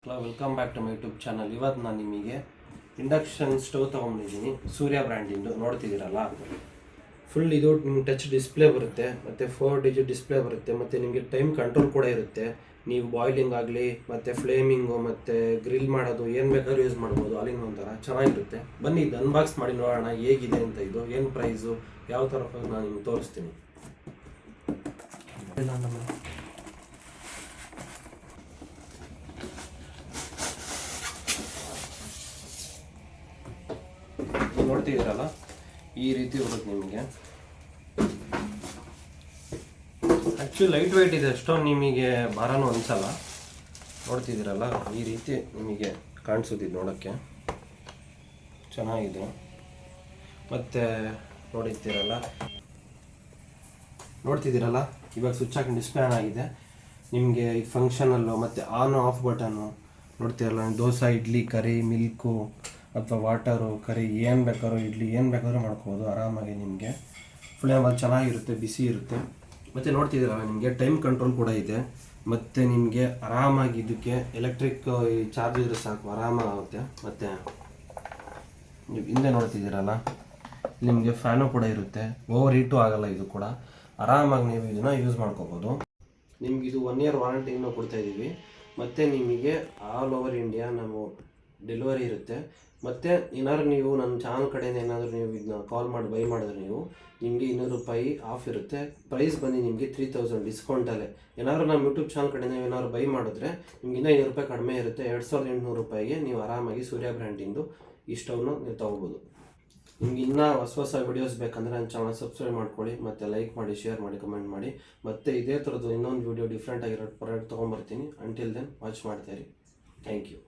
Hello, welcome back to my YouTube channel. ಇವತ್ತು ನಾನು ನಿಮಗೆ ಇಂಡಕ್ಷನ್ ಸ್ಟವ್ ತೊಗೊಂಡಿದ್ದೀನಿ, ಸೂರ್ಯ ಬ್ರ್ಯಾಂಡಿಂದು. ನೋಡ್ತಿದ್ದೀರಲ್ಲ, ಫುಲ್ ಇದು ನಿಮ್ಗೆ ಟಚ್ ಡಿಸ್ಪ್ಲೇ ಬರುತ್ತೆ, ಮತ್ತು 4 ಡಿಜಿಟ್ ಡಿಸ್ಪ್ಲೇ ಬರುತ್ತೆ, ಮತ್ತು ನಿಮಗೆ ಟೈಮ್ ಕಂಟ್ರೋಲ್ ಕೂಡ ಇರುತ್ತೆ. ನೀವು ಬಾಯ್ಲಿಂಗ್ ಆಗಲಿ, ಮತ್ತು ಫ್ಲೇಮಿಂಗು, ಮತ್ತು ಗ್ರಿಲ್ ಮಾಡೋದು ಏನು ಬೇಕಾದ್ರೂ ಯೂಸ್ ಮಾಡ್ಬೋದು. ಅಲ್ಲಿಂದ ಒಂಥರ ಚೆನ್ನಾಗಿರುತ್ತೆ. ಬನ್ನಿ ಇದು ಅನ್ಬಾಕ್ಸ್ ಮಾಡಿ ನೋಡೋಣ ಹೇಗಿದೆ ಅಂತ. ಇದು ಏನು ಪ್ರೈಸು, ಯಾವ ಥರ ನಾನು ನಿಮ್ಗೆ ತೋರಿಸ್ತೀನಿ. ನೋಡ್ತಿದ್ದೀರಲ್ಲ, ಈ ರೀತಿ ಬರುತ್ತೆ ನಿಮಗೆ. ಆ್ಯಕ್ಚುಲಿ ಲೈಟ್ ವೆಯ್ಟ್ ಇದೆ, ಅಷ್ಟೊಂದು ನಿಮಗೆ ಭಾರನೂ ಅನಿಸಲ್ಲ. ನೋಡ್ತಿದ್ದೀರಲ್ಲ, ಈ ರೀತಿ ನಿಮಗೆ ಕಾಣಿಸೋದಿದ್ದು ನೋಡೋಕ್ಕೆ ಚೆನ್ನಾಗಿದೆ. ಮತ್ತು ನೋಡ್ತಿದ್ದೀರಲ್ಲ, ಇವಾಗ ಸ್ವಿಚ್ ಹಾಕಿ ಡಿಸ್ಪ್ಲೇ ಆನ್ ಆಗಿದೆ. ನಿಮಗೆ ಈ ಫಂಕ್ಷನಲ್ಲು ಮತ್ತು ಆನ್ ಆಫ್ ಬಟನ್ನು ನೋಡ್ತಿರಲ್ಲ. ದೋಸೆ, ಇಡ್ಲಿ, ಕರಿ, ಮಿಲ್ಕು ಅಥವಾ ವಾಟರು, ಕರಿ ಏನು ಬೇಕಾದ್ರೂ, ಇಡ್ಲಿ ಏನು ಬೇಕಾದ್ರೂ ಮಾಡ್ಕೋಬೋದು ಆರಾಮಾಗಿ. ನಿಮಗೆ ಫ್ಲೇಮಲ್ಲಿ ಚೆನ್ನಾಗಿರುತ್ತೆ, ಬಿಸಿ ಇರುತ್ತೆ. ಮತ್ತು ನೋಡ್ತಿದ್ದೀರಲ್ಲ, ನಿಮಗೆ ಟೈಮ್ ಕಂಟ್ರೋಲ್ ಕೂಡ ಇದೆ. ಮತ್ತು ನಿಮಗೆ ಆರಾಮಾಗಿ ಇದಕ್ಕೆ ಎಲೆಕ್ಟ್ರಿಕ್ ಚಾರ್ಜ್ ಇದ್ರೆ ಸಾಕು, ಆರಾಮಾಗುತ್ತೆ. ಮತ್ತು ನೀವು ಹಿಂದೆ ನೋಡ್ತಿದ್ದೀರಲ್ಲ, ನಿಮಗೆ ಫ್ಯಾನು ಕೂಡ ಇರುತ್ತೆ, ಓವರ್ ಹೀಟು ಆಗಲ್ಲ. ಇದು ಕೂಡ ಆರಾಮಾಗಿ ನೀವು ಇದನ್ನು ಯೂಸ್ ಮಾಡ್ಕೋಬೋದು. ನಿಮಗಿದು 1 ಇಯರ್ ವಾರಂಟಿನೂ ಕೊಡ್ತಾಯಿದ್ದೀವಿ. ಮತ್ತು ನಿಮಗೆ ಆಲ್ ಓವರ್ ಇಂಡಿಯಾ ನಾವು ಡೆಲಿವರಿ ಇರುತ್ತೆ. ಮತ್ತು ಏನಾದ್ರು ನೀವು ನನ್ನ ಚಾನಲ್ ಕಡೆಯಿಂದ ಏನಾದರೂ ನೀವು ಇದನ್ನ ಕಾಲ್ ಮಾಡಿ ಬೈ ಮಾಡಿದ್ರೆ ನಿಮಗೆ 200 ರೂಪಾಯಿ ಆಫ್ ಇರುತ್ತೆ. ಪ್ರೈಸ್ ಬಂದು ನಿಮಗೆ 3000 ಡಿಸ್ಕೌಂಟಲ್ಲೇ. ಏನಾದರೂ ನಮ್ಮ ಯೂಟ್ಯೂಬ್ ಚಾನಲ್ ಕಡೆಯಿಂದ ಏನಾದ್ರು ಬೈ ಮಾಡಿದ್ರೆ ನಿಮ್ಗೆ ಇನ್ನೂ 200 ರೂಪಾಯಿ ಕಡಿಮೆ ಇರುತ್ತೆ. 2800 ರೂಪಾಯಿಗೆ ನೀವು ಆರಾಮಾಗಿ ಸೂರ್ಯ ಬ್ರ್ಯಾಂಡಿಂದು ಈ ಸ್ಟವ್ನ ನೀವು ತೊಗೋಬೋದು. ನಿಮ್ಗೆ ಇನ್ನೂ ಹೊಸ ವಿಡಿಯೋಸ್ ಬೇಕಂದರೆ ನನ್ನ ಚಾನಲ್ ಸಬ್ಸ್ಕ್ರೈಬ್ ಮಾಡ್ಕೊಳ್ಳಿ, ಮತ್ತು ಲೈಕ್ ಮಾಡಿ, ಶೇರ್ ಮಾಡಿ, ಕಮೆಂಟ್ ಮಾಡಿ. ಮತ್ತು ಇದೇ ಥರದ್ದು ಇನ್ನೊಂದು ವಿಡಿಯೋ ಡಿಫ್ರೆಂಟ್ ಆಗಿರೋ ಪ್ರಾಡಕ್ಟ್ ತೊಗೊಂಬರ್ತೀನಿ. ಅಂಟಿಲ್ ದೆನ್ ವಾಚ್ ಮಾಡ್ತಾಯಿರಿ. Thank you.